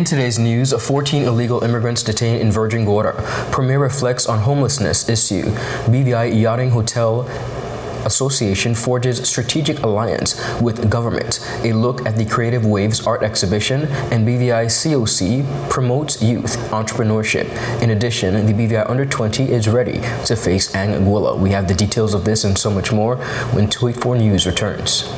In today's news, 14 illegal immigrants detained in Virgin Gorda. Premier reflects on homelessness issue. BVI Yachting Hotel Association forges strategic alliance with government. A look at the Creative Waves art exhibition, and BVICoC promotes youth entrepreneurship. In addition, the BVI Under 20 is ready to face Anguilla. We have the details of this and so much more when 284 News returns.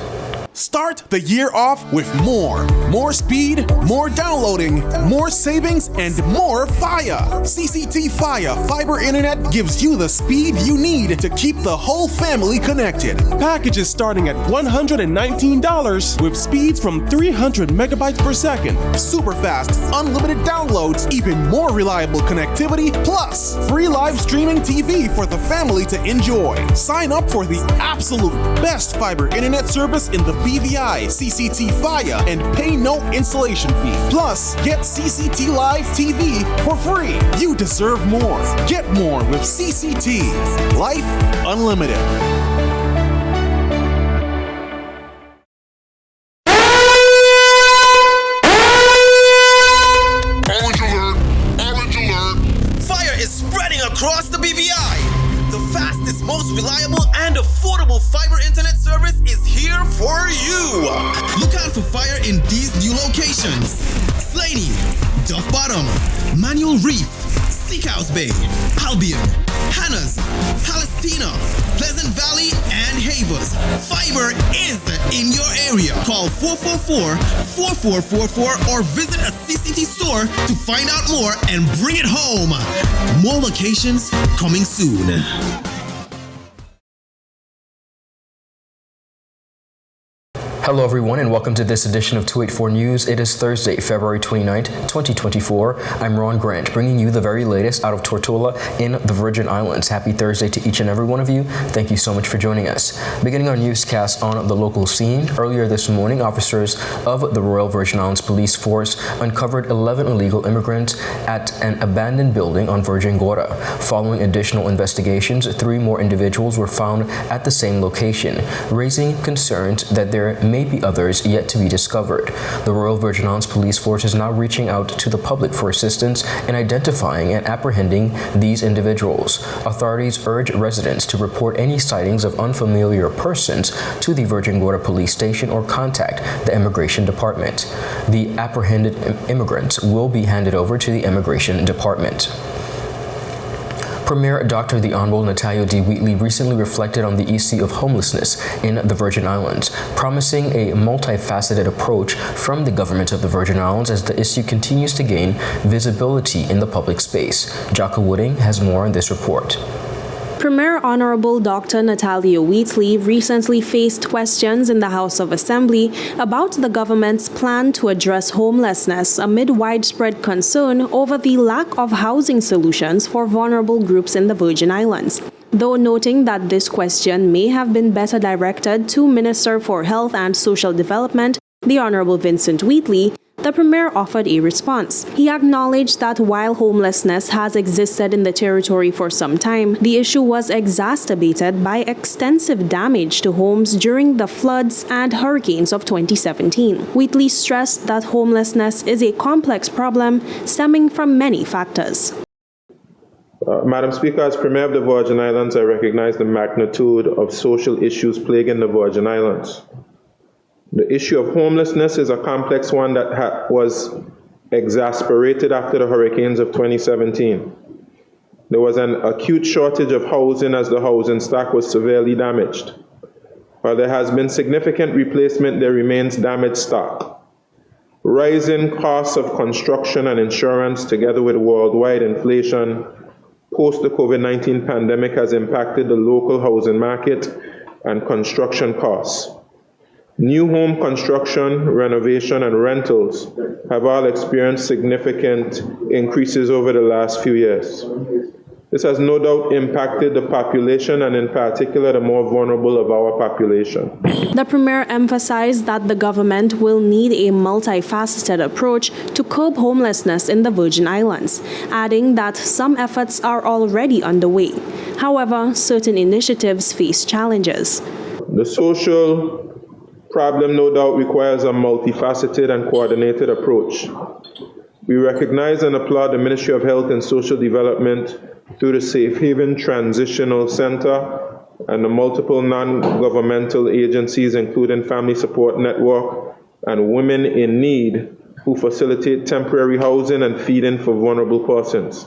Start the year off with more. More speed, more downloading, more savings, and more fire. CCT Fire Fiber Internet gives you the speed you need to keep the whole family connected. Packages starting at $119 with speeds from 300 megabytes per second. Super fast, unlimited downloads, even more reliable connectivity, plus free live streaming TV for the family to enjoy. Sign up for the absolute best fiber internet service in the BVI CCT Fire and pay no installation fee. Plus, get CCT Live TV for free. You deserve more. Get more with CCT. Life Unlimited. Orange alert! Fire is spreading across the BVI. The fastest, most reliable, and affordable fiber internet service is here for you. Look out for fire in these new locations: Slaney, Duff Bottom, Manual Reef, Seacows Bay, Albion, Hannah's, Palestina, Pleasant Valley, and Havers. Fiber is in your area. Call 444-4444 or visit a CCT store to find out more and bring it home. More locations coming soon. Hello everyone and welcome to this edition of 284 News. It is Thursday, February 29th, 2024. I'm Ron Grant, bringing you the very latest out of Tortola in the Virgin Islands. Happy Thursday to each and every one of you. Thank you so much for joining us. Beginning our newscast on the local scene, earlier this morning, officers of the Royal Virgin Islands Police Force uncovered 11 illegal immigrants at an abandoned building on Virgin Gorda. Following additional investigations, 3 more individuals were found at the same location, raising concerns that there may be others yet to be discovered. The Royal Virgin Islands Police Force is now reaching out to the public for assistance in identifying and apprehending these individuals. Authorities urge residents to report any sightings of unfamiliar persons to the Virgin Gorda Police Station or contact the Immigration Department. The apprehended immigrants will be handed over to the Immigration Department. Premier Dr. the Honorable Natalia D. Wheatley recently reflected on the issue of homelessness in the Virgin Islands, promising a multifaceted approach from the government of the Virgin Islands as the issue continues to gain visibility in the public space. Jaka Wooding has more in this report. Premier Honorable Dr. Natalia Wheatley recently faced questions in the House of Assembly about the government's plan to address homelessness amid widespread concern over the lack of housing solutions for vulnerable groups in the Virgin Islands. Though noting that this question may have been better directed to Minister for Health and Social Development, the Honorable Vincent Wheatley, the Premier offered a response. He acknowledged that while homelessness has existed in the territory for some time, the issue was exacerbated by extensive damage to homes during the floods and hurricanes of 2017. Wheatley stressed that homelessness is a complex problem stemming from many factors. Madam Speaker, as Premier of the Virgin Islands, I recognize the magnitude of social issues plaguing the Virgin Islands. The issue of homelessness is a complex one that was exacerbated after the hurricanes of 2017. There was an acute shortage of housing as the housing stock was severely damaged. While there has been significant replacement, there remains damaged stock. Rising costs of construction and insurance, together with worldwide inflation post the COVID-19 pandemic, has impacted the local housing market and construction costs. New home construction, renovation, and rentals have all experienced significant increases over the last few years. This has no doubt impacted the population, and in particular the more vulnerable of our population. The Premier emphasized that the government will need a multifaceted approach to curb homelessness in the Virgin Islands, adding that some efforts are already underway. However, certain initiatives face challenges. The social problem no doubt requires a multifaceted and coordinated approach. We recognize and applaud the Ministry of Health and Social Development through the Safe Haven Transitional Center and the multiple non-governmental agencies, including Family Support Network and Women in Need, who facilitate temporary housing and feeding for vulnerable persons.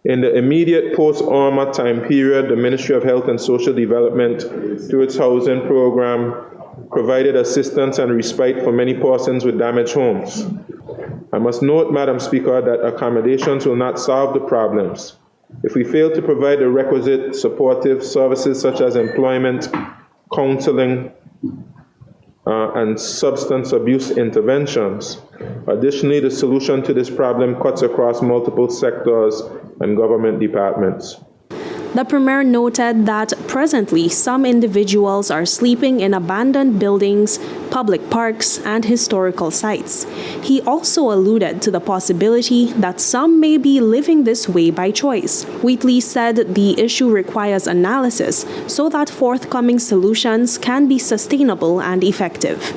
In the immediate post-Irma time period, the Ministry of Health and Social Development, through its housing program, provided assistance and respite for many persons with damaged homes. I must note, Madam Speaker, that accommodations will not solve the problems. If we fail to provide the requisite supportive services such as employment, counseling, and substance abuse interventions. Additionally, the solution to this problem cuts across multiple sectors and government departments. The Premier noted that presently some individuals are sleeping in abandoned buildings, public parks, and historical sites. He also alluded to the possibility that some may be living this way by choice. Wheatley said the issue requires analysis so that forthcoming solutions can be sustainable and effective.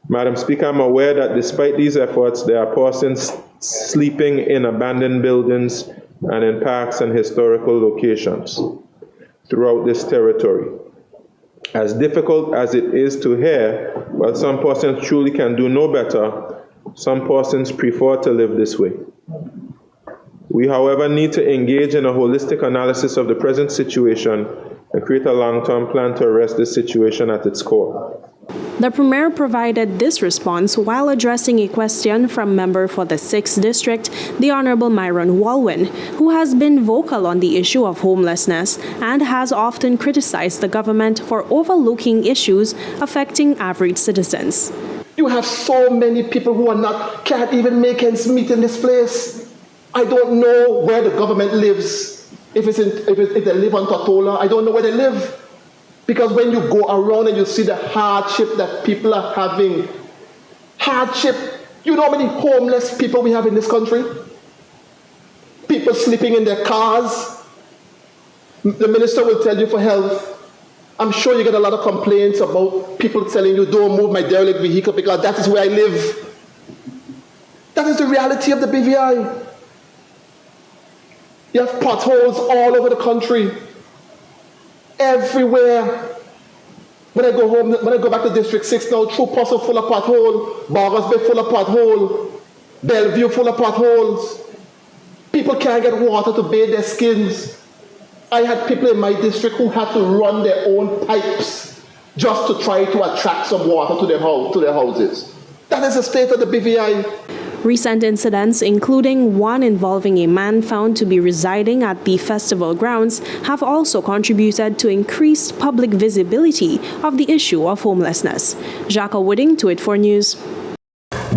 Madam Speaker, I'm aware that despite these efforts, there are persons sleeping in abandoned buildings and in parks and historical locations throughout this territory. As difficult as it is to hear, while some persons truly can do no better, some persons prefer to live this way. We, however, need to engage in a holistic analysis of the present situation and create a long-term plan to arrest this situation at its core. The Premier provided this response while addressing a question from member for the 6th District, the Honorable Myron Walwyn, who has been vocal on the issue of homelessness and has often criticized the government for overlooking issues affecting average citizens. You have so many people who can't even make ends meet in this place. I don't know where the government lives. If they live on Tortola, I don't know where they live. Because when you go around and you see the hardship that people are having, you know how many homeless people we have in this country? People sleeping in their cars. The minister will tell you for health. I'm sure you get a lot of complaints about people telling you, don't move my derelict vehicle because that is where I live. That is the reality of the BVI. You have potholes all over the country. Everywhere. When I go back to District 6 now, True Puzzle full of pothole, Bargers Bay full of pothole, Bellevue full of potholes. People can't get water to bathe their skins. I had people in my district who had to run their own pipes just to try to attract some water to their houses. That is the state of the BVI. Recent incidents, including one involving a man found to be residing at the festival grounds, have also contributed to increased public visibility of the issue of homelessness. Jacques Wooding, 284 News.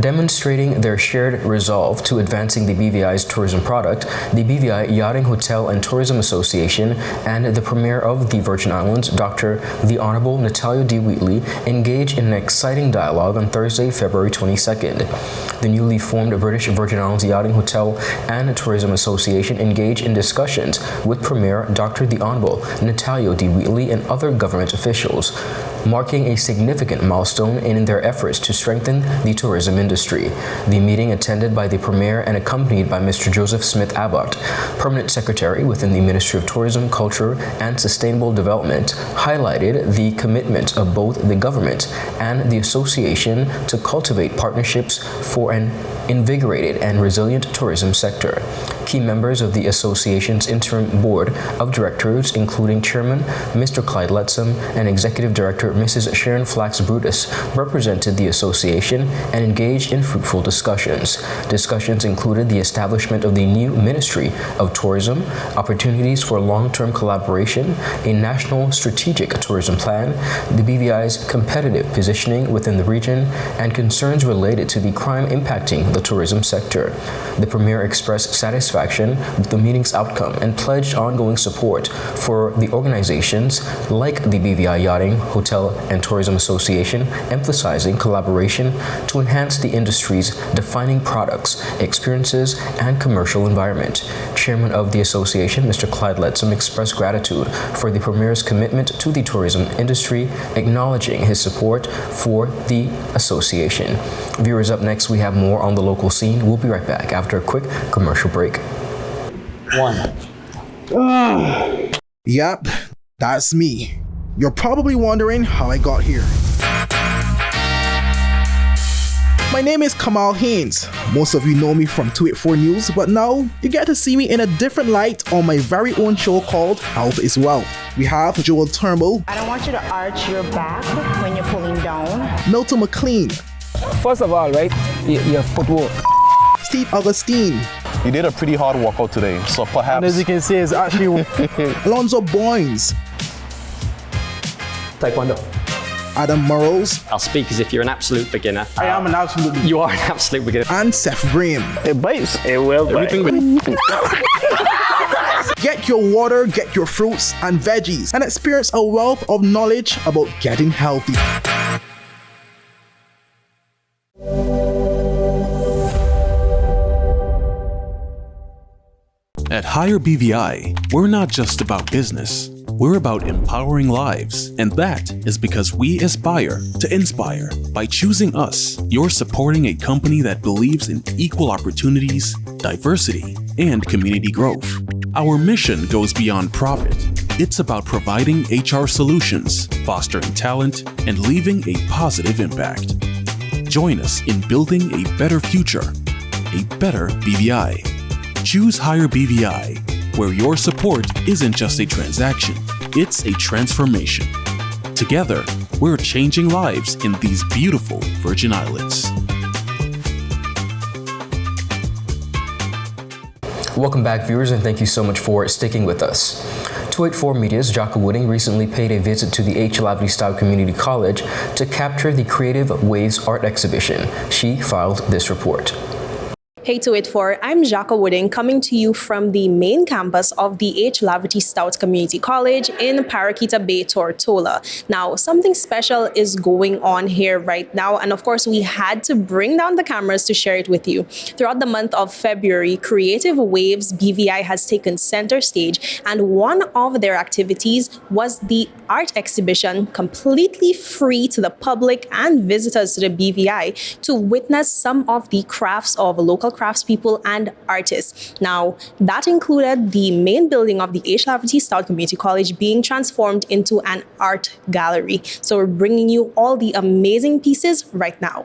Demonstrating their shared resolve to advancing the BVI's tourism product, the BVI Yachting, Hotel and Tourism Association and the Premier of the Virgin Islands, Dr. the Honorable Natalia D. Wheatley, engaged in an exciting dialogue on Thursday, February 22nd. The newly formed British Virgin Islands Yachting, Hotel and Tourism Association engaged in discussions with Premier Dr. the Honorable Natalia D. Wheatley and other government officials, marking a significant milestone in their efforts to strengthen the tourism industry. The meeting, attended by the Premier and accompanied by Mr. Joseph Smith Abbott, Permanent Secretary within the Ministry of Tourism, Culture and Sustainable Development, highlighted the commitment of both the government and the association to cultivate partnerships for an invigorated and resilient tourism sector. Key members of the association's interim board of directors, including Chairman Mr. Clyde Letsom and Executive Director Mrs. Sharon Flax Brutus, represented the association and engaged in fruitful discussions. Discussions included the establishment of the new Ministry of Tourism, opportunities for long-term collaboration, a national strategic tourism plan, the BVI's competitive positioning within the region, and concerns related to the crime impacting the tourism sector. The Premier expressed satisfaction with the meeting's outcome and pledged ongoing support for the organizations like the BVI Yachting, Hotel and Tourism Association, emphasizing collaboration to enhance the industry's defining products, experiences, and commercial environment. Chairman of the association, Mr. Clyde Letsom, expressed gratitude for the Premier's commitment to the tourism industry, acknowledging his support for the association. Viewers, up next we have more on the the local scene. We'll be right back after a quick commercial break. Yep, that's me. You're probably wondering how I got here. My name is Kamal Haynes. Most of you know me from 284 News, but now you get to see me in a different light on my very own show called Health is Wealth. We have Joel Turnbull. I don't want you to arch your back when you're pulling down. Milton McLean. First of all, right, your footwork. Steve Augustine. You did a pretty hard workout today, so perhaps... And as you can see, it's actually... Alonzo Boynes. Taekwondo. Adam Murrows. I'll speak as if you're an absolute beginner. I am an absolute beginner. You are an absolute beginner. And Seth Brame. It bites. It will bite. Get your water, get your fruits and veggies, and experience a wealth of knowledge about getting healthy. At Higher BVI, we're not just about business. We're about empowering lives, and that is because we aspire to inspire. By choosing us, you're supporting a company that believes in equal opportunities, diversity, and community growth. Our mission goes beyond profit. It's about providing HR solutions, fostering talent, and leaving a positive impact. Join us in building a better future, a better BVI. Choose Higher BVI, where your support isn't just a transaction, it's a transformation. Together, we're changing lives in these beautiful Virgin Islands. Welcome back, viewers, and thank you so much for sticking with us. 284 Media's Jocko Wooding recently paid a visit to the H. Lavity Style Community College to capture the Creative Waves art exhibition. She filed this report. Hey 284, I'm Jocko Wooding coming to you from the main campus of the H. Lavity Stout Community College in Paraquita Bay, Tortola. Now, something special is going on here right now, and of course, we had to bring down the cameras to share it with you. Throughout the month of February, Creative Waves BVI has taken center stage, and one of their activities was the art exhibition, completely free to the public and visitors to the BVI to witness some of the crafts of local craftspeople and artists. Now, that included the main building of the H. Lavity Stout Community College being transformed into an art gallery. So we're bringing you all the amazing pieces right now.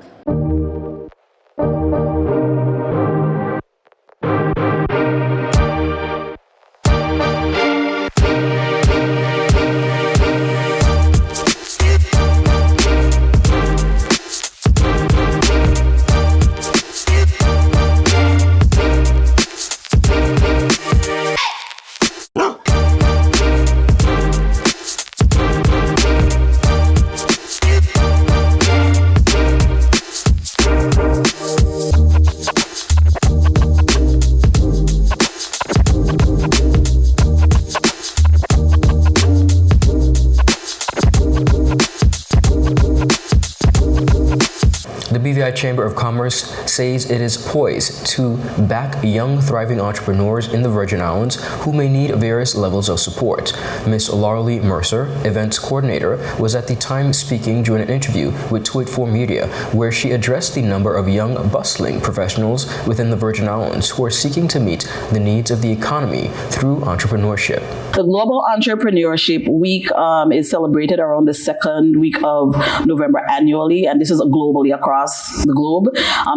The BVI Chamber of Commerce says it is poised to back young, thriving entrepreneurs in the Virgin Islands who may need various levels of support. Ms. Laurely Mercer, events coordinator, was at the time speaking during an interview with 284 Media, where she addressed the number of young, bustling professionals within the Virgin Islands who are seeking to meet the needs of the economy through entrepreneurship. The Global Entrepreneurship Week is celebrated around the second week of November annually, and this is globally across the globe.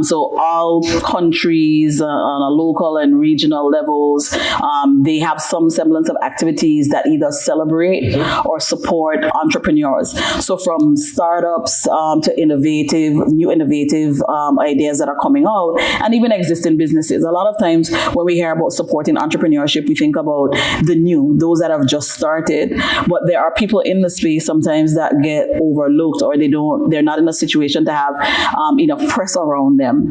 So all countries on a local and regional levels, they have some semblance of activities that either celebrate or support entrepreneurs. So from startups to new innovative ideas that are coming out, and even existing businesses. A lot of times when we hear about supporting entrepreneurship, we think about the new, those that have just started, but there are people in the space sometimes that get overlooked, or they're not in a situation to have enough press around them,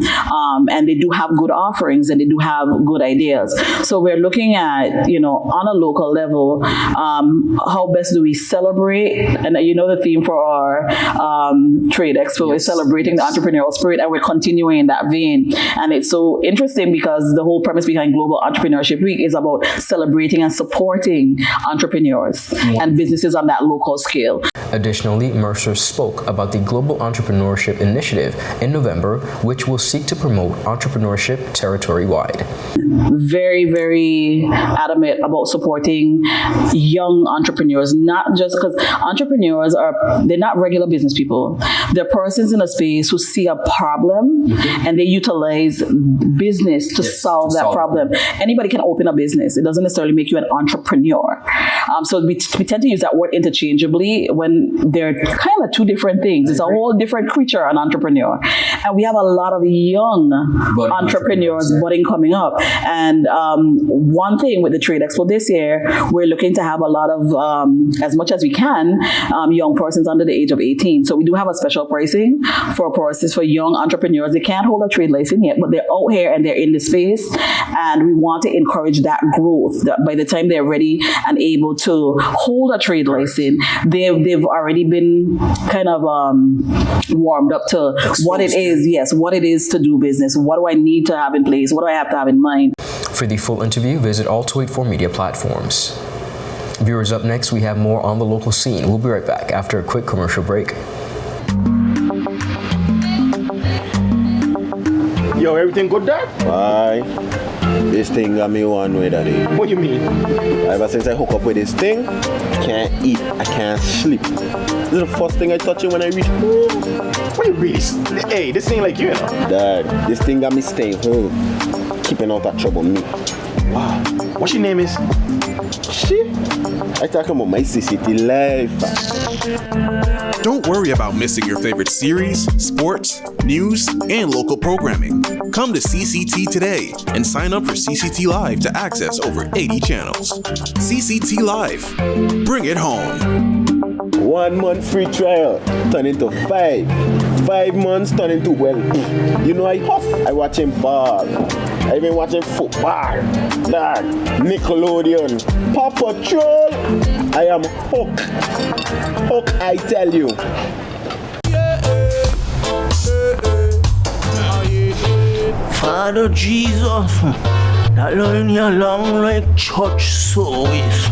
and they do have good offerings and they do have good ideas. So we're looking at, on a local level, how best do we celebrate? And the theme for our trade expo is celebrating the entrepreneurial spirit, and we're continuing in that vein. And it's so interesting because the whole premise behind Global Entrepreneurship Week is about celebrating and supporting entrepreneurs and businesses on that local scale. Additionally, Mercer spoke about the Global Entrepreneurship Initiative in November, which will seek to promote entrepreneurship territory-wide. Very, very adamant about supporting young entrepreneurs, not just because entrepreneurs they're not regular business people. They're persons in a space who see a problem and they utilize business to solve that problem. Anybody can open a business. It doesn't necessarily make you an entrepreneur. So we tend to use that word interchangeably when they're kind of two different things. It's a whole different creature, an entrepreneur. And we have a lot of young entrepreneurs budding coming up. And one thing with the Trade Expo this year, we're looking to have a lot of, as much as we can, young persons under the age of 18. So we do have a special pricing for persons, for young entrepreneurs. They can't hold a trade license yet, but they're out here and they're in the space. And we want to encourage that growth, that by the time they're ready and able to hold a trade license, they've already been kind of warmed up to what it is, what it is to do business. What do I need to have in place? What do I have to have in mind? For the full interview, visit all 284 media platforms. Viewers, up next, we have more on the local scene. We'll be right back after a quick commercial break. Yo, everything good there? Aye. This thing got me one way that day. What do you mean? Ever since I hook up with this thing, I can't eat, I can't sleep. This is the first thing I touch it when I reach home. What do you really? Hey, this ain't like you, know? Dad, this thing got me staying home, keeping out of trouble me. Wow. What's your name is? Shit. I talk about my CCT life. Don't worry about missing your favorite series, sports, news, and local programming. Come to CCT today and sign up for CCT Live to access over 80 channels. CCT Live. Bring it home. 1 month free trial turn into 5. 5 months turn into you know I watching ball. I even watching football. Dad, Nickelodeon, Paw Patrol. I am hooked. Hooked, I tell you. Father Jesus, that line you long like church service.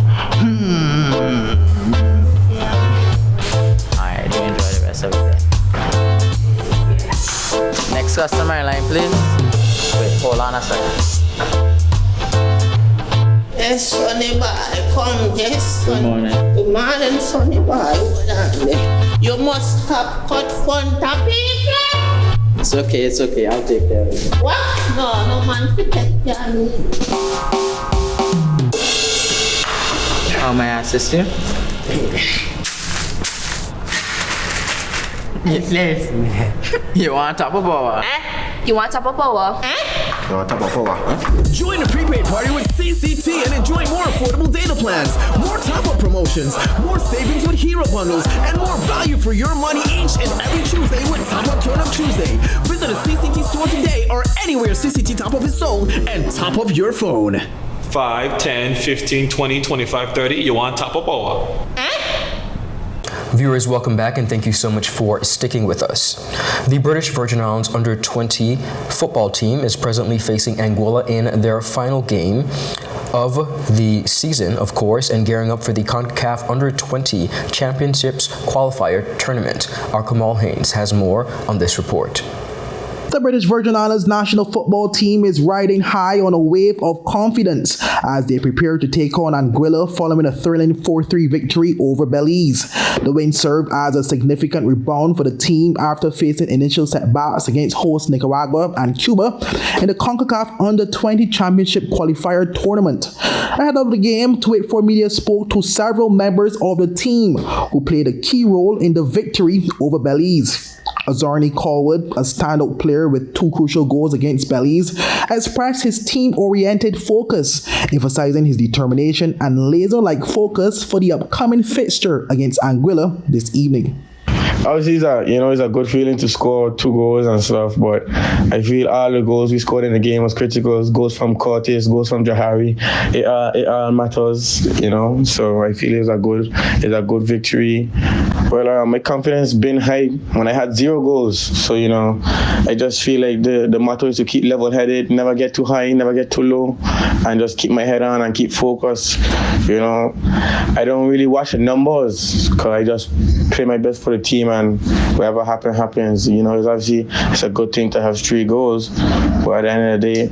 Alright, do enjoy the rest of the day. Next customer line, please. Wait, hold on a second. Yes, Sonny boy, come, yes, Sonny. Good morning. Good morning, Sonny boy. Hold on there. You must stop cut front of people. It's okay, I'll take care of it. What? No man to take care of me. How may I assist you? Yes. You want top of power? You want top of power? Join the prepaid party with CCT and enjoy more affordable data plans, more top-up promotions, more savings with hero bundles, and more value for your money each and every Tuesday with Top Up Turn Up Tuesday. Visit a CCT store today or anywhere CCT Top Up is sold and top up your phone. 5, 10, 15, 20, 25, 30. You want top of power? Viewers, welcome back and thank you so much for sticking with us. The British Virgin Islands under-20 football team is presently facing Anguilla in their final game of the season, of course, and gearing up for the CONCACAF Under-20 Championships Qualifier Tournament. Our Kamal Haynes has more on this report. The British Virgin Islands national football team is riding high on a wave of confidence as they prepare to take on Anguilla following a thrilling 4-3 victory over Belize. The win served as a significant rebound for the team after facing initial setbacks against host Nicaragua and Cuba in the CONCACAF Under-20 Championship Qualifier Tournament. Ahead of the game, 284 Media spoke to several members of the team who played a key role in the victory over Belize. Azarni Colwood, a standout player with 2 crucial goals against Belize, expressed his team-oriented focus, emphasizing his determination and laser-like focus for the upcoming fixture against Anguilla this evening. Obviously, it's a good feeling to score 2 goals and stuff, but I feel all the goals we scored in the game was critical. Goals from Curtis, goals from Jahari, it all matters, So I feel it's a good victory. Well, my confidence been high when I had 0 goals. So, I just feel like the motto is to keep level-headed, never get too high, never get too low, and just keep my head on and keep focused. I don't really watch the numbers because I just play my best for the team, and whatever happens. It's a good thing to have 3 goals, but at the end of the day,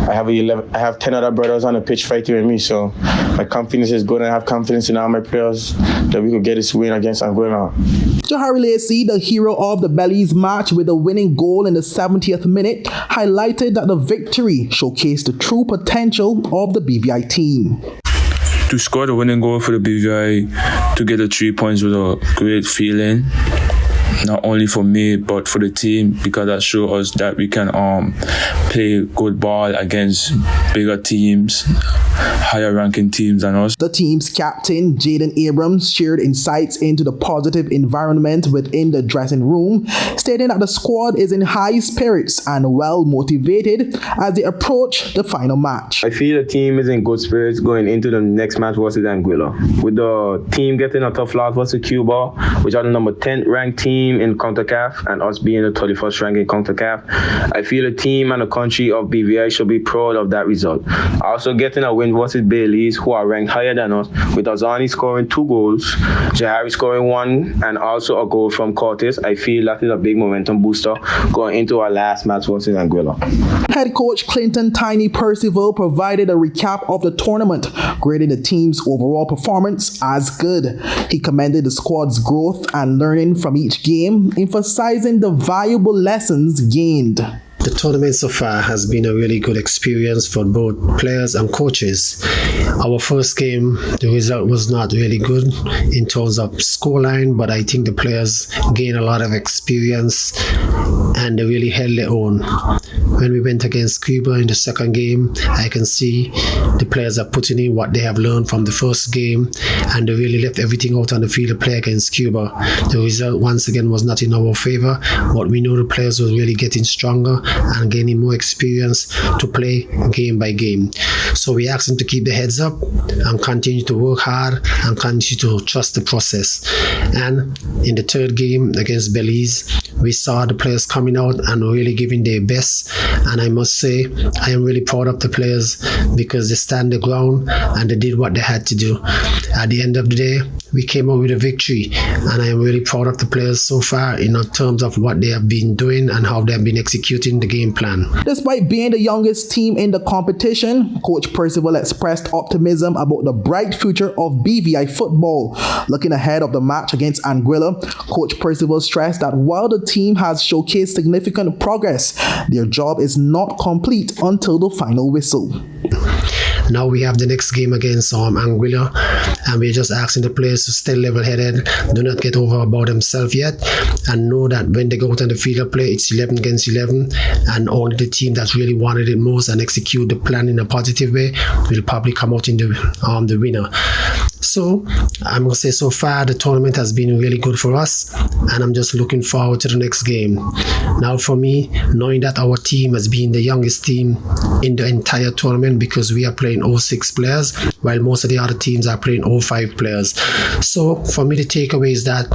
I have 10 other brothers on the pitch fighting with me, so my confidence is good, and I have confidence in all my players that we could get this win against Anguilla. Jahari Lacy, the hero of the Bellies match with a winning goal in the 70th minute, highlighted that the victory showcased the true potential of the BVI team. To score the winning goal for the BVI, to get the 3 points was a great feeling. Not only for me, but for the team, because that showed us that we can play good ball against bigger teams, higher ranking teams than us. The team's captain, Jaden Abrams, shared insights into the positive environment within the dressing room, stating that the squad is in high spirits and well motivated as they approach the final match. I feel the team is in good spirits going into the next match versus Anguilla. With the team getting a tough loss versus Cuba, which are the number 10th ranked team in CONCACAF, and us being the 31st rank in CONCACAF, I feel the team and the country of BVI should be proud of that result. Also getting a win versus Baileys, who are ranked higher than us, with Azani scoring 2 goals, Jahari scoring 1, and also a goal from Curtis. I feel that is a big momentum booster going into our last match versus Anguilla. Head coach Clinton Tiny Percival provided a recap of the tournament, grading the team's overall performance as good. He commended the squad's growth and learning from each game, emphasizing the valuable lessons gained. The tournament so far has been a really good experience for both players and coaches. Our first game, the result was not really good in terms of scoreline, but I think the players gained a lot of experience and they really held their own. When we went against Cuba in the second game, I can see the players are putting in what they have learned from the first game, and they really left everything out on the field to play against Cuba. The result once again was not in our favor, but we know the players were really getting stronger and gaining more experience to play game by game. So we asked them to keep their heads up and continue to work hard and continue to trust the process. And in the third game against Belize, we saw the players coming out and really giving their best. And I must say, I am really proud of the players because they stand the ground and they did what they had to do. At the end of the day, we came out with a victory, and I am really proud of the players so far in terms of what they have been doing and how they have been executing the game plan. Despite being the youngest team in the competition, Coach Percival expressed optimism about the bright future of BVI football. Looking ahead of the match against Anguilla, Coach Percival stressed that while the team has showcased significant progress, their job is not complete until the final whistle. Now we have the next game against Anguilla, and we're just asking the players to stay level-headed, do not get over about themselves yet, and know that when they go out on the field of play, it's 11 against 11, and only the team that really wanted it most and execute the plan in a positive way will probably come out in the winner. So I'm going to say so far the tournament has been really good for us, and I'm just looking forward to the next game. Now for me, knowing that our team has been the youngest team in the entire tournament because we are playing 06 players while most of the other teams are playing 05 players. So for me the takeaway is that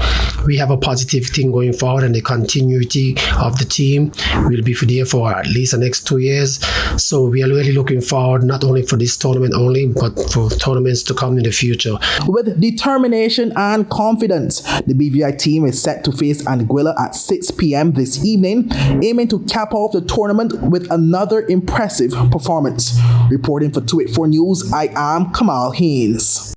we have a positive thing going forward, and the continuity of the team will be there for at least the next 2 years. So we are really looking forward not only for this tournament only, but for tournaments to come in the future. With determination and confidence, the BVI team is set to face Anguilla at 6 p.m. this evening, aiming to cap off the tournament with another impressive performance. Reporting for 284 News, I am Kamal Haynes.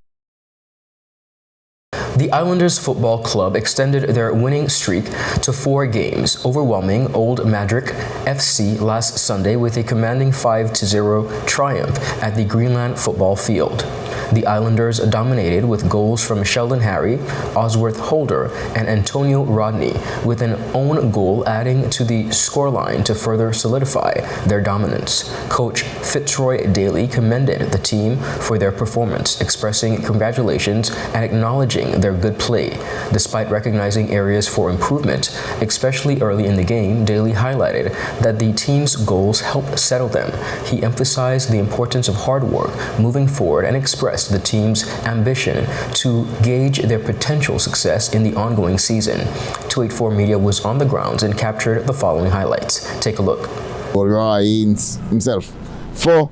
The Islanders Football Club extended their winning streak to 4 games, overwhelming Old Madrick FC last Sunday with a commanding 5-0 triumph at the Greenland Football Field. The Islanders dominated with goals from Sheldon Harry, Osworth Holder, and Antonio Rodney, with an own goal adding to the scoreline to further solidify their dominance. Coach Fitzroy Daly commended the team for their performance, expressing congratulations and acknowledging their good play. Despite recognizing areas for improvement, especially early in the game, Daly highlighted that the team's goals helped settle them. He emphasized the importance of hard work moving forward and expressed expressed the team's ambition to gauge their potential success in the ongoing season. 284 Media was on the grounds and captured the following highlights. Take a look. Roy himself for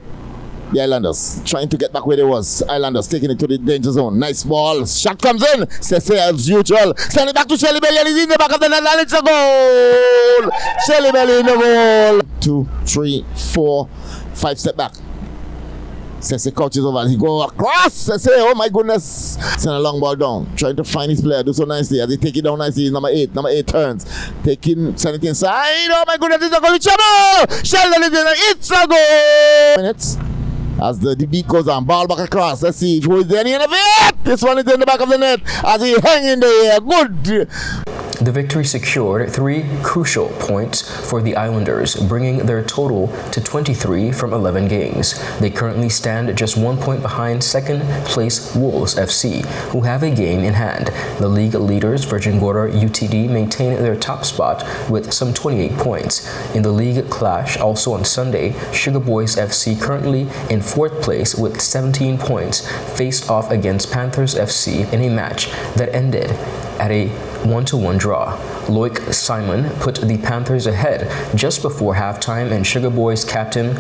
the Islanders, trying to get back where they was. Islanders taking it to the danger zone. Nice ball. Shot comes in. Say as usual. Send it back to Shelly Belly, and he's in the back of the net, and it's a goal. Shelly Belly in the goal. 2, 3, 4, 5 step back. Sese couches over, he go across. Sese, oh my goodness. Send a long ball down, trying to find his player, do so nicely. As he take it down nicely, number 8 turns. Send it inside, oh my goodness, it's a goal, trouble! Sheldon is in, it's a goal! Minutes. As the beat goes on, ball back across. Let's see who is there in the end of it. This one is in the back of the net as he hang in the air. Good. The victory secured 3 crucial points for the Islanders, bringing their total to 23 from 11 games. They currently stand just 1 point behind second-place Wolves FC, who have a game in hand. The league leaders, Virgin Gorda UTD, maintain their top spot with some 28 points. In the league clash, also on Sunday, Sugar Boys FC, currently in 4th place with 17 points, faced off against Panthers FC in a match that ended at a 1-1 draw. Loic Simon put the Panthers ahead just before halftime, and Sugar Boys captain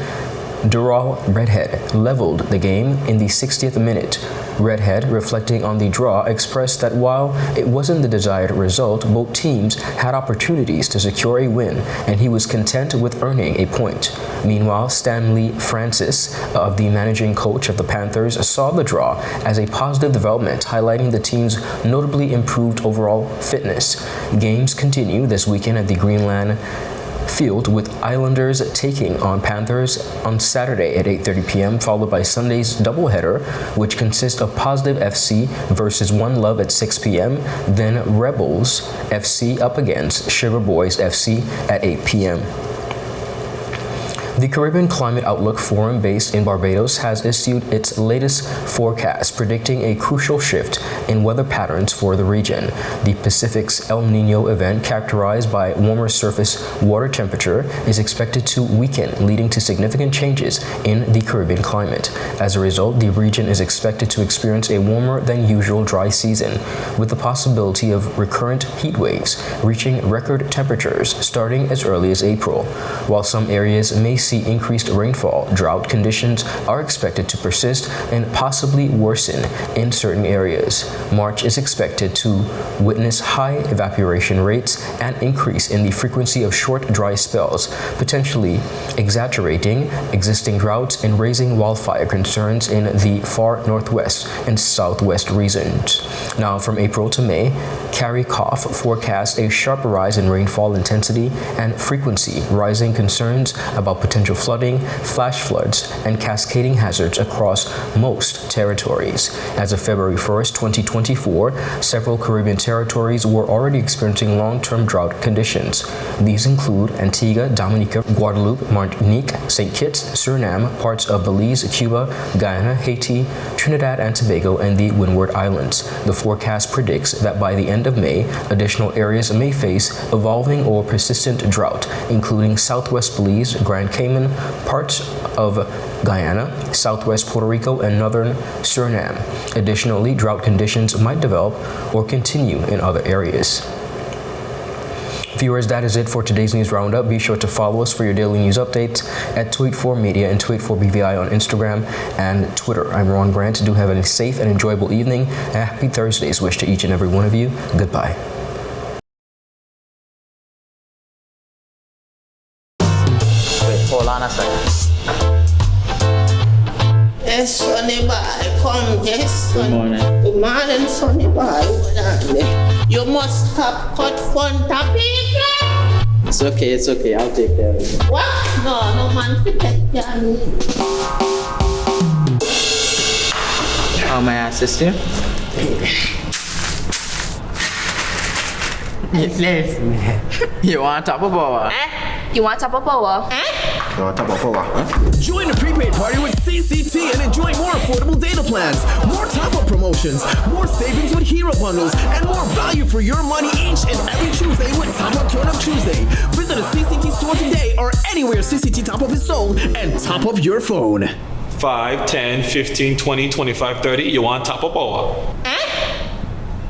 Dural Redhead leveled the game in the 60th minute. Redhead, reflecting on the draw, expressed that while it wasn't the desired result, both teams had opportunities to secure a win, and he was content with earning a point. Meanwhile, Stanley Francis, the managing coach of the Panthers, saw the draw as a positive development, highlighting the team's notably improved overall fitness. Games continue this weekend at the Greenland Field, with Islanders taking on Panthers on Saturday at 8:30 p.m., followed by Sunday's doubleheader, which consists of Positive FC versus One Love at 6 p.m., then Rebels FC up against Sugar Boys FC at 8 p.m. The Caribbean Climate Outlook Forum, based in Barbados, has issued its latest forecast, predicting a crucial shift in weather patterns for the region. The Pacific's El Niño event, characterized by warmer surface water temperature, is expected to weaken, leading to significant changes in the Caribbean climate. As a result, the region is expected to experience a warmer than usual dry season, with the possibility of recurrent heat waves reaching record temperatures starting as early as April. While some areas may see increased rainfall, drought conditions are expected to persist and possibly worsen in certain areas. March is expected to witness high evaporation rates and increase in the frequency of short dry spells, potentially exaggerating existing droughts and raising wildfire concerns in the far northwest and southwest regions. Now, from April to May, BVICoC forecasts a sharp rise in rainfall intensity and frequency, rising concerns about potential flooding, flash floods, and cascading hazards across most territories. As of February 1st, 2024, several Caribbean territories were already experiencing long-term drought conditions. These include Antigua, Dominica, Guadeloupe, Martinique, St. Kitts, Suriname, parts of Belize, Cuba, Guyana, Haiti, Trinidad and Tobago, and the Windward Islands. The forecast predicts that by the end of May, additional areas may face evolving or persistent drought, including southwest Belize, Grand Cayman, parts of Guyana, southwest Puerto Rico, and northern Suriname. Additionally, drought conditions might develop or continue in other areas. Viewers, that is it for today's news roundup. Be sure to follow us for your daily news updates at 284 Media and 284 BVI on Instagram and Twitter. I'm Ron Grant. Do have a safe and enjoyable evening, and happy Thursdays wish to each and every one of you. Goodbye. Hold on a second. Yes, Sonny boy, come, yes, Sonny. Good morning. Good morning, Sonny boy. Hold on there. You must stop cut front of people. It's okay, I'll take care of it. What? No man fit take care of me. How may I assist you? Yes. You want top of power? You want top of power? Join the prepaid party with CCT and enjoy more affordable data plans, more top-up promotions, more savings with hero bundles, and more value for your money each and every Tuesday with Top Up Turn Up Tuesday. Visit a CCT store today or anywhere CCT Top Up is sold and top up your phone. 5, 10, 15, 20, 25, 30. You want top or power?